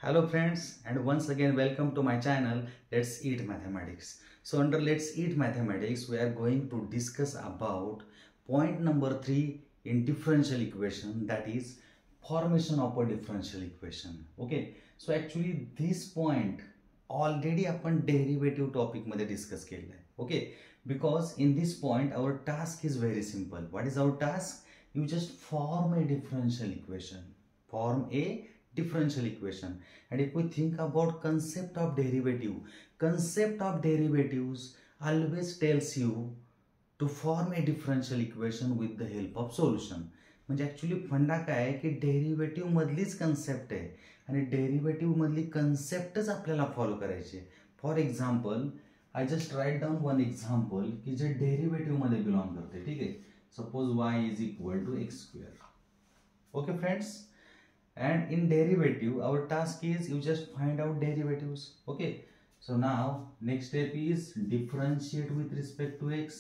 Hello friends, and once again welcome to my channel Let's Eat Mathematics. So under Let's Eat Mathematics we are going to discuss about point number 3 in differential equation, that is formation of a differential equation. Okay, so actually this point already आपण derivative topic मध्ये discuss केलेला आहे. Okay, because in this point our task is very simple. What is our task? You just form a differential equation. Form a differential equation. And if we think about concept of derivatives always tells you to form a differential equation with the help of solution. म्हणजे actually फंडा काय आहे की derivative मधलीच concept आहे आणि derivative मधली कन्सेप्टच आपल्याला follow करायची. For example I just write down one example की जे डेरिव्हेटिव्ह मध्ये बिलॉंग करते. ठीक आहे, suppose y is equal to x square. Okay friends, and in derivative our task is you just find out derivatives. Okay, so now next step is differentiate with respect to x.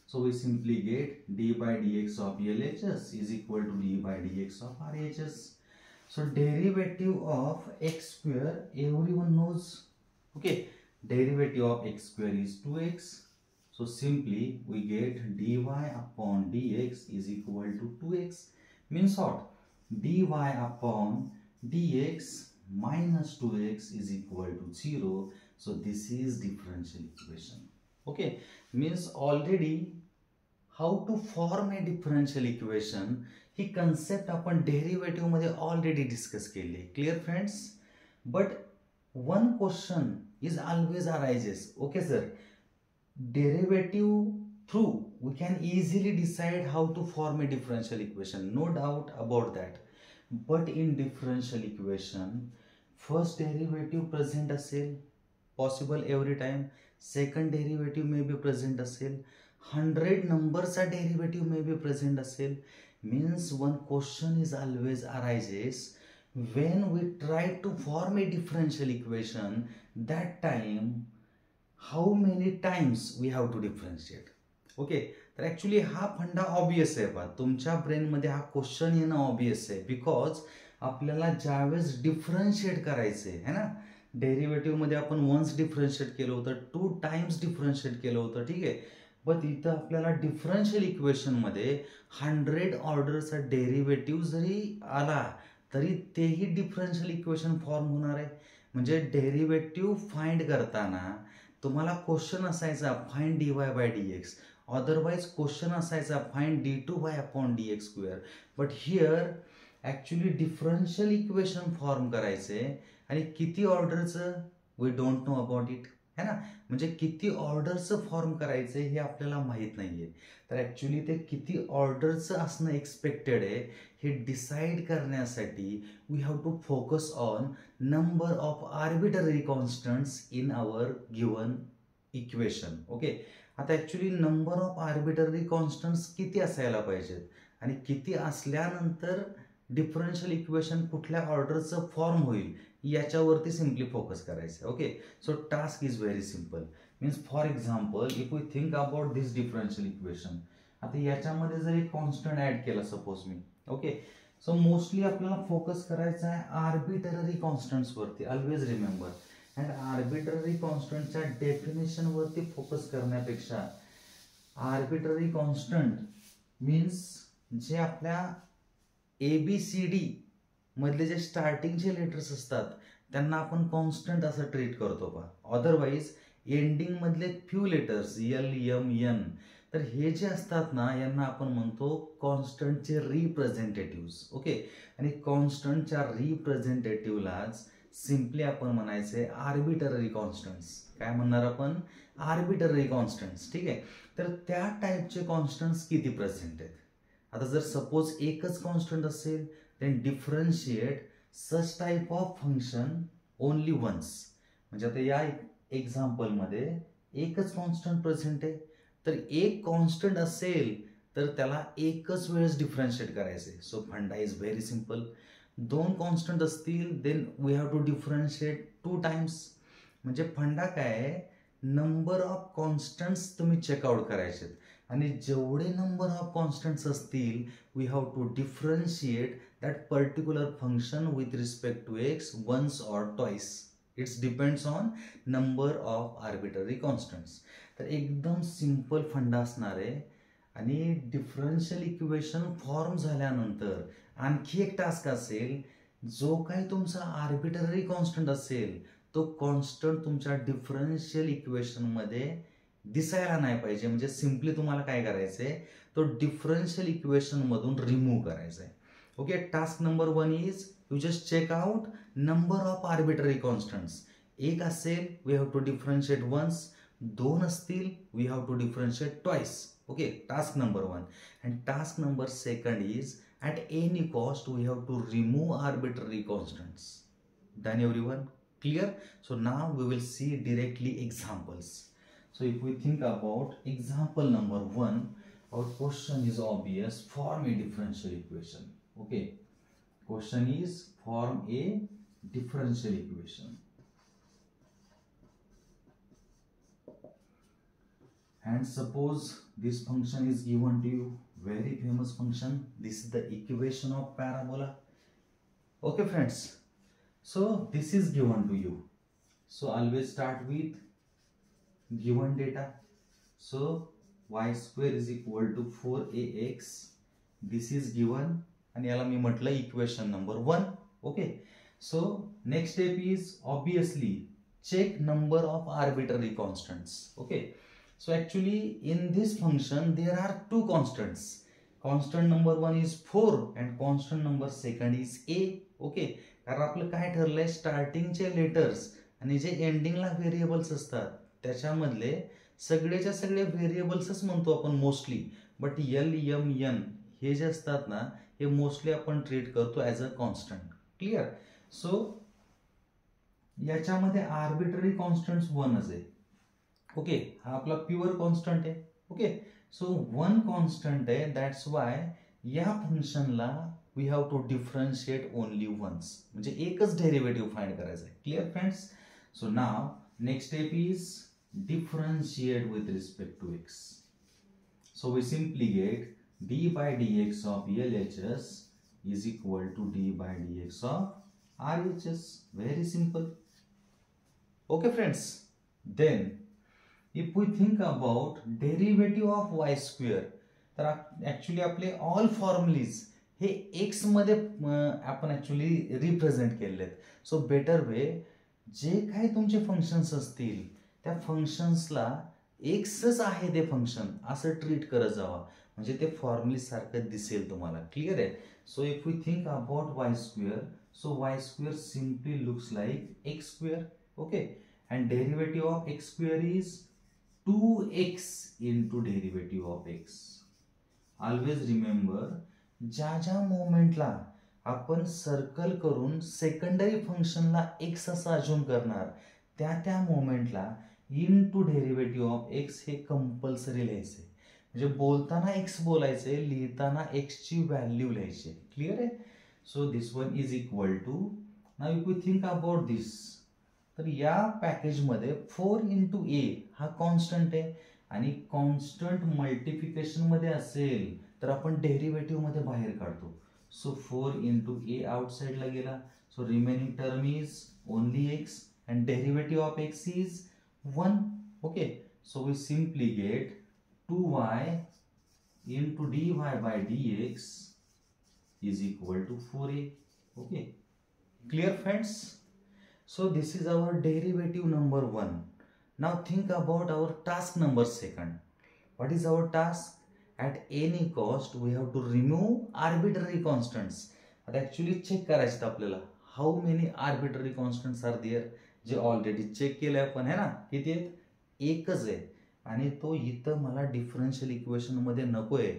So we simply get d by dx of LHS is equal to d by dx of RHS. So derivative of x square everyone knows. Okay, derivative of x square is 2x. So simply we get dy upon dx is equal to 2x. Means what? dy upon dx minus 2x is equal to 0. So this is differential equation. Okay, means already how to form a differential equation he concept आपण derivative मध्ये already discuss केली. Clear friends? But one question is always arises. Okay sir, derivative through we can easily decide how to form a differential equation, no doubt about that. But in differential equation first derivative present असेल, possible every time. Second derivative may be present असेल, 100 नंबरचा derivative may be present असेल. Means one question is always arises when we try to form a differential equation. That time how many times we have to differentiate. Okay, तर actually हा फंडा obvious आहे. बा तुमच्या ब्रेनमध्ये हा क्वेश्चन येणं obvious आहे बिकॉज आपल्याला ज्यावेळेस डिफरन्शिएट करायचं आहे ना, डेरिव्हेटिव्ह मध्ये आपण वन्स डिफरन्शिएट केलं होतं, 2 टाइम्स डिफरन्शिएट केलं होतं. ठीक आहे, पण इथं आपल्याला डिफरन्शियल इक्वेशन मध्ये 100 ऑर्डरचा डेरिव्हेटिव्ह जरी आला तरी तेही डिफरन्शियल इक्वेशन फॉर्म होणार आहे. म्हणजे डेरिव्हेटिव्ह फाइंड करताना तुम्हाला क्वेश्चन असायचा find dy by dx, otherwise question असायचा find d2y upon dx square. But here actually differential equation form करायचे आणि किती ऑर्डरचं we don't know about it है ना. म्हणजे किती ऑर्डरचं फॉर्म करायचं हे आपल्याला माहीत नाहीये. तर ऍक्च्युली ते किती ऑर्डरचं असणं एक्सपेक्टेड आहे हे डिसाइड करण्यासाठी we have to focus on number of arbitrary constants in our given equation. Okay, आता actually number of arbitrary constants किती असायला पाहिजेत आणि किती असल्यानंतर डिफरन्शियल इक्वेशन कुठल्या ऑर्डरचं फॉर्म होईल याच्यावरती सिम्पली फोकस करायचं. Okay, so task is very simple. Means for example if we think about this differential equation, आता याच्यामध्ये जर एक कॉन्स्टंट ऍड केला सपोज मी. ओके, सो मोस्टली आपल्याला फोकस करायचा आहे आर्बिटरी कॉन्स्टंट्स वरती. ऑलवेज रिमेंबर, अँड आर्बिटरी कॉन्स्टंटच्या डेफिनेशन वरती फोकस करण्यापेक्षा आर्बिटरी कॉन्स्टंट मीन्स जे आपल्या ABCD मधले जे स्टार्टिंगचे लेटर्स असतात त्यांना आपण कॉन्स्टंट असं ट्रीट करतो पा. अदरवाईज एंडिंग मधले few letters L, M, N, तर हे जे असतात ना यांना आपण म्हणतो कॉन्स्टंटचे रिप्रेझेंटेटिव्ह. ओके, आणि कॉन्स्टंटच्या रिप्रेझेंटेटिव्हलाच सिम्पली आपण म्हणायचे आर्बिटरी कॉन्स्टंट्स. काय म्हणणार आपण? Arbitrary constants. ठीक आहे, तर त्या टाईपचे कॉन्स्टंट्स किती प्रेझेंट आहेत. आता जर सपोज एकच कॉन्स्टंट असेल then differentiate such type of function only once. म्हणजे आता या एक्झाम्पल मध्ये एकच कॉन्स्टंट प्रेझेंट आहे, तर एक कॉन्स्टंट असेल तर त्याला एकच वेळेस डिफरन्शिएट करायचे. So funda is very simple. 2 constant असतील then we have to differentiate 2 times. म्हणजे फंडा काय आहे, नंबर ऑफ कॉन्स्टंट्स तुम्ही चेकआउट करायचे. आणि जेवढे नंबर ऑफ कॉन्स्टंट्स असतील we have to differentiate that particular function with respect to x once or twice. It's depends on number of arbitrary constants. तर एकदम सिंपल फंडा असणार आहे. आणि डिफरन्शियल इक्वेशन फॉर्म झाल्यानंतर आणखी एक टास्क असेल, जो काही तुमचा आर्बिटरी कॉन्स्टंट असेल तो कॉन्स्टंट तुमच्या डिफरन्शियल इक्वेशनमध्ये दिसायला नाही पाहिजे. म्हणजे सिम्पली तुम्हाला काय करायचं आहे, तो डिफरन्शियल इक्वेशनमधून रिमूव्ह करायचा आहे. Okay, task number 1 is you just check out number of arbitrary constants. एक असेल we have to differentiate once, दोन असतील we have to differentiate twice. Okay, task number 1. And task number 2 is at any cost we have to remove arbitrary constants. Done everyone? Clear? So now we will see directly examples. So if we think about example number 1, our question is obvious: form a differential equation. Okay, question is form a differential equation. And suppose this function is given to you, very famous function. This is the equation of parabola. Okay friends, so this is given to you. So always start with given data. So y square is equal to 4ax. This is given and याला मी म्हटलं equation number 1. Okay, so next step is obviously check number of arbitrary constants. Okay, so actually in this function there are two constants. Constant number 1 is 4 and constant number 2 is a. Okay, कारण आपलं काय ठरलंय, स्टार्टिंगचे letters आणि जे एंडिंगला variables असतात त्याच्यामधले सगळेच्या सगळे व्हेरिएबल्सच म्हणतो आपण mostly. But L M N हे जे असतात ना, हे मोस्टली आपण ट्रीट करतो as a constant. Clear? So याच्यामध्ये आर्बिटरी कॉन्स्टंट्स 1च आहे. ओके, हा आपला प्युअर कॉन्स्टंट आहे. ओके, सो 1 कॉन्स्टंट आहे. दॅट्स वाय या फंक्शनला we have to differentiate only once, म्हणजे एकच डेरिव्हेटिव्ह फाइंड करायचं आहे. Clear friends? So now next step is differentiate with respect to x. So we simply gate d by dx of LHS is equal to d by dx of RHS. Very simple. Okay friends, then if we think about derivative of y square, तर actually आपले all फॉर्म्युलीज हे x मध्ये आपण actually represent केलेले आहेत. So better way, जे काही तुमचे फंक्शन्स असतील त्या फंक्शन्सला एक्सच आहे ते फंक्शन असं ट्रीट करत जावा, म्हणजे ते फॉर्म्युली सारखं दिसेल तुम्हाला. क्लिअर आहे? So if we think about y square, so y square simply looks like x square. Okay, and derivative of x square is 2x into derivative of x. Always remember, ज्या मोमेंटला आपण circle करून secondary फंक्शनला x असं assume करणार, त्या मोमेंटला into derivative of x हे compulsory लिहायचे. म्हणजे बोलताना x बोलायचे, लिहिताना x ची व्हॅल्यू लिहायची. क्लिअर आहे? So this one is equal to, now if we think about this, तर या पॅकेजमध्ये 4 into a हा कॉन्स्टंट आहे आणि कॉन्स्टंट मल्टिप्लिकेशन मध्ये असेल तर आपण डेरिव्हेटिव्ह मध्ये बाहेर काढतो. सो 4 into a आउटसाइडला गेला, so remaining term is only x and derivative of x is 1. Okay, so we simply get 2y into dy by dx is equal to 4a. Okay, clear friends? So this is our derivative number 1. Now think about our task number 2. What is our task? At any cost we have to remove arbitrary constants. आता actually check करायचं आपल्याला how many arbitrary constants are there. जे already check केलंय आपण, है ना, किती आहेत? एकच आहे. आणि तो इथं मला डिफरन्शियल इक्वेशन मध्ये नकोय.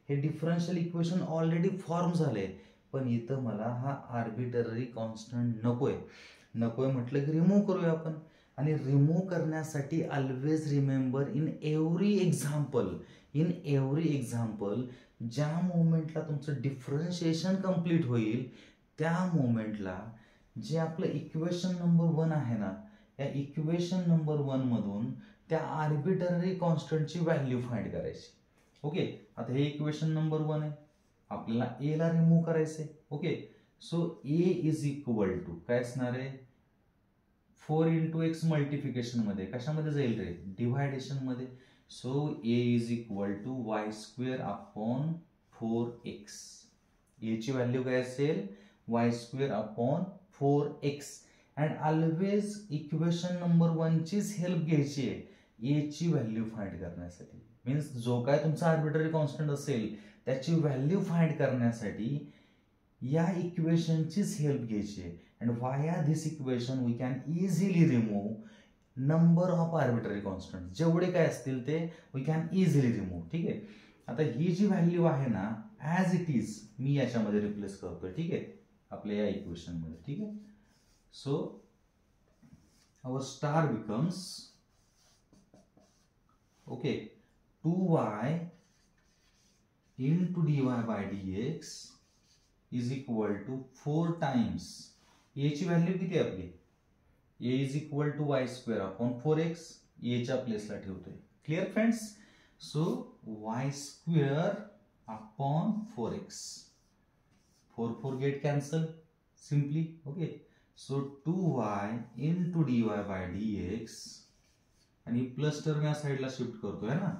हे डिफरन्शियल इक्वेशन ऑलरेडी फॉर्म झाले, पण इथं मला हा आर्बिटरी कॉन्स्टंट नकोय. म्हटलं की रिमूव्ह करूया आपण. आणि रिमूव्ह करण्यासाठी always remember, in every example ज्या मोमेंटला तुमचं डिफरन्शिएशन कंप्लीट होईल त्या मोमेंटला जे आपलं इक्वेशन नंबर 1 आहे ना, या इक्वेशन नंबर 1 मधून त्या आर्बिटरी कॉन्स्टंटची व्हॅल्यू फाइंड करायची. ओके, आता हे इक्वेशन नंबर 1 आहे, आपल्याला ए ला रिमूव्ह करायचंय. Okay, so a is equal to काय असणार आहे, 4 इंटू एक्स मल्टिफिकेशन मध्ये, कशामध्ये जाईल रे, डिव्हायडेशन मध्ये. So a is equal to y square upon 4x. A ची व्हॅल्यू काय असेल, y square upon 4x. And always equation number 1 चीच हेल्प घ्यायची आहे ए ची व्हॅल्यू फाइंड करण्यासाठी. मीन्स जो काय तुमचा आर्बिट्ररी कॉन्स्टंट असेल त्याची व्हॅल्यू फाइंड करण्यासाठी या इक्वेशनचीच हेल्प घ्यायची आहे. And via this equation we can easily remove number of arbitrary constant, जेवढे काय असतील ते वी कॅन इझिली रिमूव्ह. ठीक आहे, आता ही जी व्हॅल्यू आहे ना ॲज इट इज मी याच्यामध्ये रिप्लेस करतोय. ठीक आहे, आपल्या या इक्वेशन मध्ये. ठीक आहे, so our star becomes okay 2y into dy by dx is equal to 4 times a ची व्हॅल्यू किती आहे आपली, a is equal to y square upon 4x, a च्या प्लेसला ठेवतोय. Clear friends, so y square upon 4x, 4 get cancel simply. okay, so 2y into dy by dx आणि plus term या साइडला shift करतोय ना,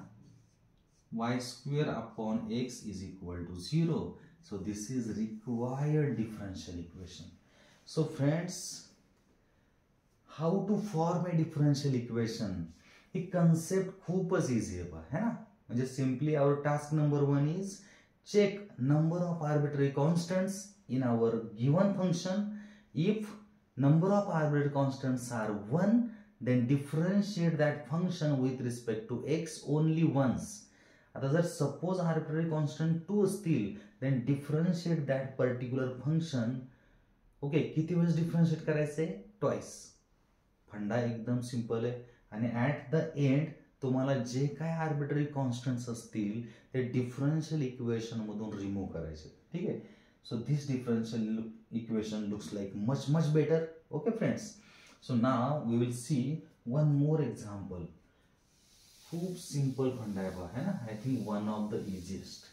y square upon x is equal to 0. So this is required differential equation. So friends, how to form a differential equation? He concept खूपच easy आहे है ना. म्हणजे simply our task number 1 is check number of arbitrary constants in our given function. If number of arbitrary constants are 1, then differentiate that function with respect to x only once. आता जर suppose arbitrary constant 2 असतील then differentiate that particular function. Okay, किती वेळेस differentiate करायचंय, twice. फंडा एकदम simple आहे. आणि ॲट द एंड तुम्हाला जे काय आर्बिट्ररी कॉन्स्टंट्स असतील ते डिफरन्शियल इक्वेशन मधून रिमूव्ह करायचे. ठीक आहे, so this differential equation looks like much much better. Okay friends, so now we will see one more example. खूप सिंपल फंडा आहे बा, है ना. I think one of the easiest.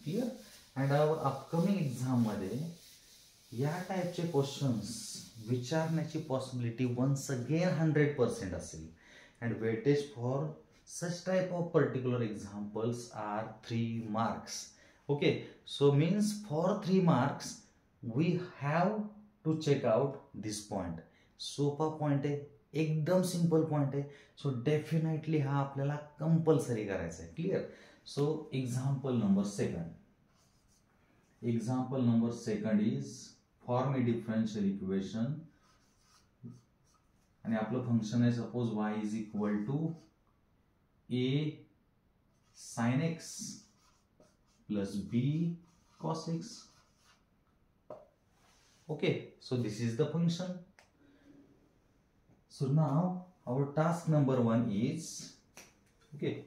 Clear. And our upcoming exam मध्ये या टाईपचे questions विचारण्याची possibility once again 100% असेल. And weightage for such type of particular examples are 3 marks. Okay, so means for 3 marks we have to check out this point. सोपा point आहे, एकदम simple point आहे. So definitely हा आपल्याला compulsory करायचा आहे. Clear. So example number second is form a differential equation. आणि आपलं फंक्शन आहे suppose y is equal to a sin x plus b cos x. okay, so this is the function. So now our task number 1 is, okay,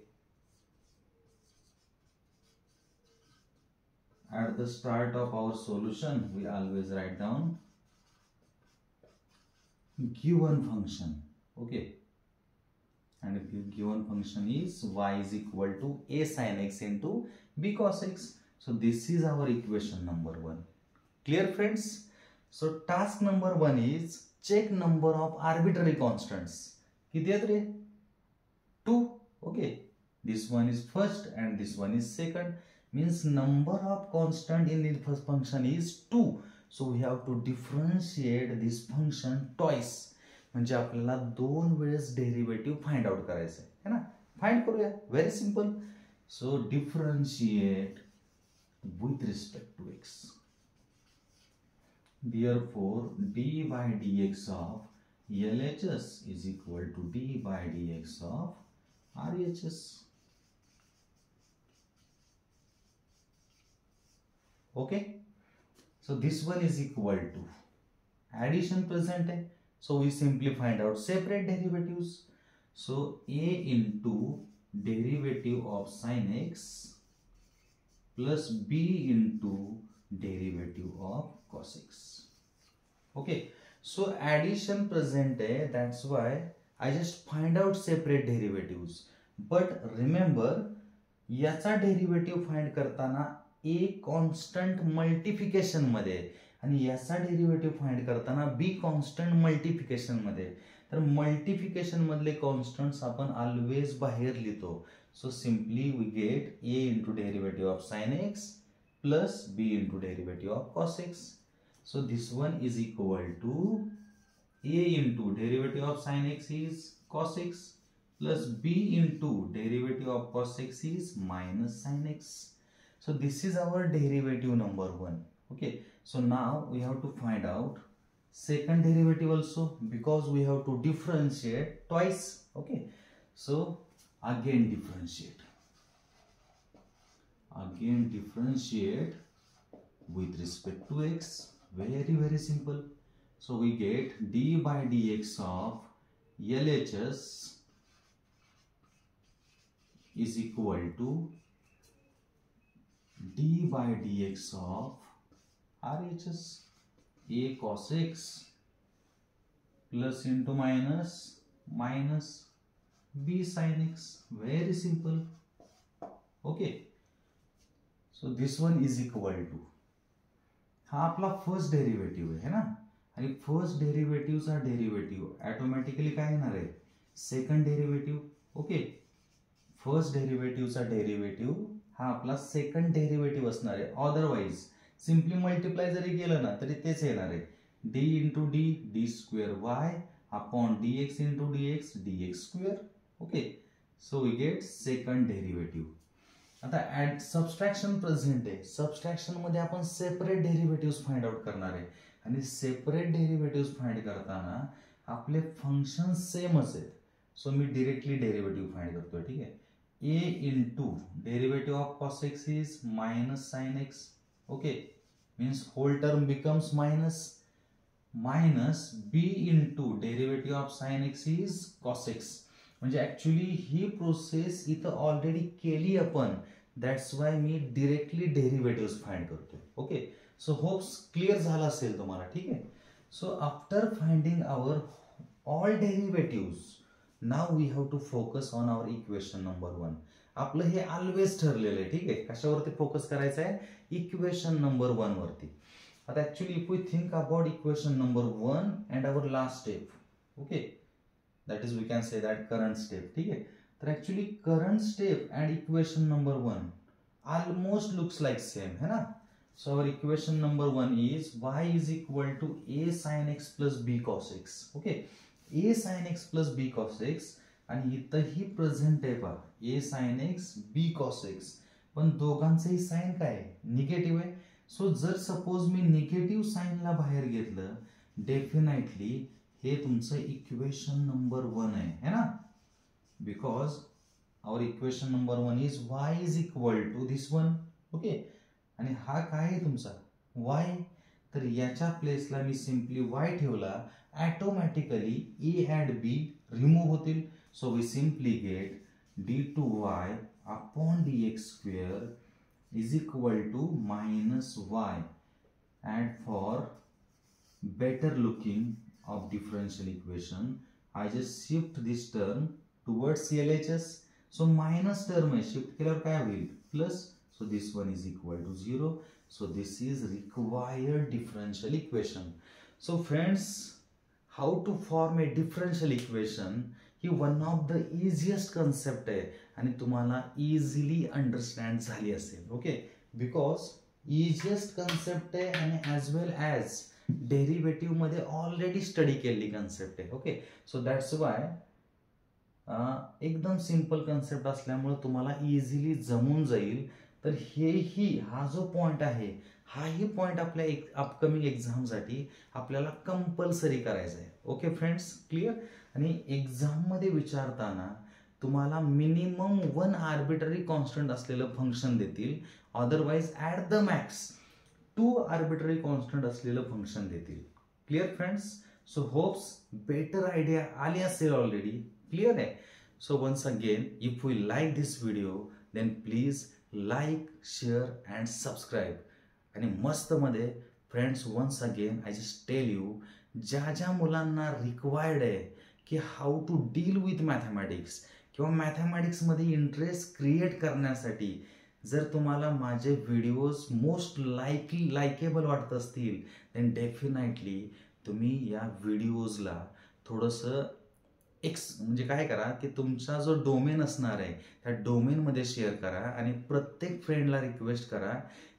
at the start of our solution we always write down given function. Okay, and the given function is y is equal to a sin x into b cos x. So this is our equation number 1. Clear friends. So task number 1 is check number of arbitrary constants. किती आहेत रे, 2. okay, this one is first and this one is second. Means number of constant in the first function is 2. So we have to differentiate this function twice. म्हणजे आपल्याला 2 वेळेस derivative find out करायचं आहे ना. Find करूया, very simple. So differentiate with respect to x. Therefore, d by dx of LHS is equal to d by dx of RHS. Okay, so this one is equal to addition present hai, so we simply find out separate derivatives. So a into derivative of sin x plus b into derivative of cos x. Okay, so addition present hai, that's why I just find out separate derivatives. But remember याचा derivative find करताना ए constant multiplication मध्ये आणि याचा derivative find करताना बी constant multiplication मध्ये. तर multiplication मधले constants आपण ऑलवेज बाहेर लिहितो. So simply we get a into derivative of sine x plus b into derivative of cos x. So this one is equal to a into derivative of sin x is cos x plus b into derivative of cos x is minus sin x. So this is our derivative number 1. Okay, so now we have to find out second derivative also because we have to differentiate twice. Okay, so again differentiate with respect to x. Very simple. So we get d by dx of LHS is equal to d by dx of RHS. A cos x plus into minus b sin x. Very simple. Okay. So this one is equal to हा आपला first derivative आहे ना, आणि first डेरिव्हेटिव्हचा derivative automatically काय येणार आहे, second derivative. Okay, first डेरिव्हेटिव्हचा डेरिव्हेटिव्ह हा आपला सेकंड डेरिव्हेटिव्ह असणार आहे. अदरवाइज सिम्पली मल्टिप्लाय जरी केलं ना तरी तेच येणार आहे, d into d d square y upon d x into d x square. Okay, so we get second derivative. आता सबस्ट्रॅक्शन प्रेझेंट आहे. सबस्ट्रॅक्शन मध्ये आपण सेपरेट डेरिव्हेटिव्ह फाइंड आउट करणार आहे, आणि सेपरेट डेरिव्हेटिव्ह फाइंड करताना आपले फंक्शन सेमच आहेत. सो मी डिरेक्टली डेरिव्हेटिव्ह फाइंड करतोय. ठीक आहे, A into derivative of cos x is minus sine x. Okay, means whole term becomes minus B into derivative of sine x is cos x. म्हणजे actually ही process इथं already केली आपण, that's why मी directly derivative find करतोय. Okay, so hopes clear झाला असेल तुम्हाला. ठीक आहे, so after finding our all derivative now we have to focus on our equation number 1. आपलं हे ऑलवेज ठरलेलं आहे. ठीक आहे, कशावरती फोकस करायचं आहे, इक्वेशन नंबर 1 वरती. आता actually if we think about equation number 1 and our last step, okay, that is we can say that current step. ठीक है, तर actually current step and equation number 1 almost looks like same है ना. So our equation number 1 is y is equal to a sin x plus b cos x. Okay, a sin x plus b cos x आणि इथंही present आहे पहा, a sin x b cos x, पण दोघांचंही sign काय आहे, negative आहे. So जर suppose मी negative साइनला बाहेर घेतलं, डेफिनेटली हे तुमचं इक्वेशन नंबर 1 आहे है ना, because our equation number 1 is y is equal to this one. Okay, आणि हा काय आहे तुमचा y, तर याच्या प्लेसला मी सिम्पली y ठेवला, automatically a and b remove होतील. So we simply get d2y upon dx square is equal to minus y. And for better looking of differential equation, I just shift this term towards LHS. So minus term है, shift केल्यावर काय होईल, plus. So this one is equal to 0. So this is required differential equation. So friends, how to form a differential equation he one of the easiest concept आहे, आणि तुम्हाला easily understand झाली असेल. Okay, because easiest concept आहे आणि as well as derivative मध्ये already study केलेली concept आहे. ओके, सो दॅट्स वाय एकदम सिंपल कन्सेप्ट असल्यामुळे तुम्हाला इझिली जमून जाईल. तर हेही हा जो पॉइंट आहे, हाही पॉइंट आपल्या अपकमिंग एक्झामसाठी आपल्याला कंपल्सरी करायचा आहे. Okay friends, clear. आणि एक्झाममध्ये विचारताना तुम्हाला मिनिमम 1 आर्बिटरी कॉन्स्टंट असलेलं फंक्शन देतील, otherwise at the max 2 arbitrary constant असलेलं फंक्शन देतील. Clear friends, so hopes better idea आली असेल ऑलरेडी. क्लिअर आहे. So once again, if we like this video then please like, share and subscribe. आणि मस्त मध्ये friends, once again I just tell you, ज्या ज्या मुलांना रिक्वायर्ड आहे की how to deal with mathematics, किंवा मॅथमॅटिक्समध्ये इंटरेस्ट क्रिएट करण्यासाठी जर तुम्हाला माझे व्हिडिओज मोस्ट लायकेबल वाटत असतील, देन डेफिनेटली तुम्ही या व्हिडिओजला थोडंसं म्हणजे काय करा की तुमचा जो डोमेन असणार आहे त्या डोमेनमध्ये शेअर करा आणि प्रत्येक फ्रेंडला रिक्वेस्ट करा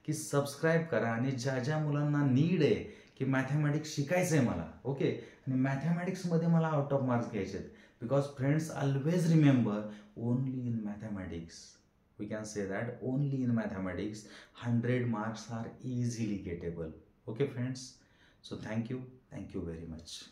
की सबस्क्राईब करा. आणि ज्या ज्या मुलांना नीड आहे की मॅथमॅटिक्स शिकायचं आहे मला, ओके, आणि मॅथमॅटिक्समध्ये मला आउट ऑफ मार्क्स घ्यायचे आहेत, because friends always remember only in mathematics, we can say that only in mathematics 100 marks are easily gettable. Okay friends, so thank you very much.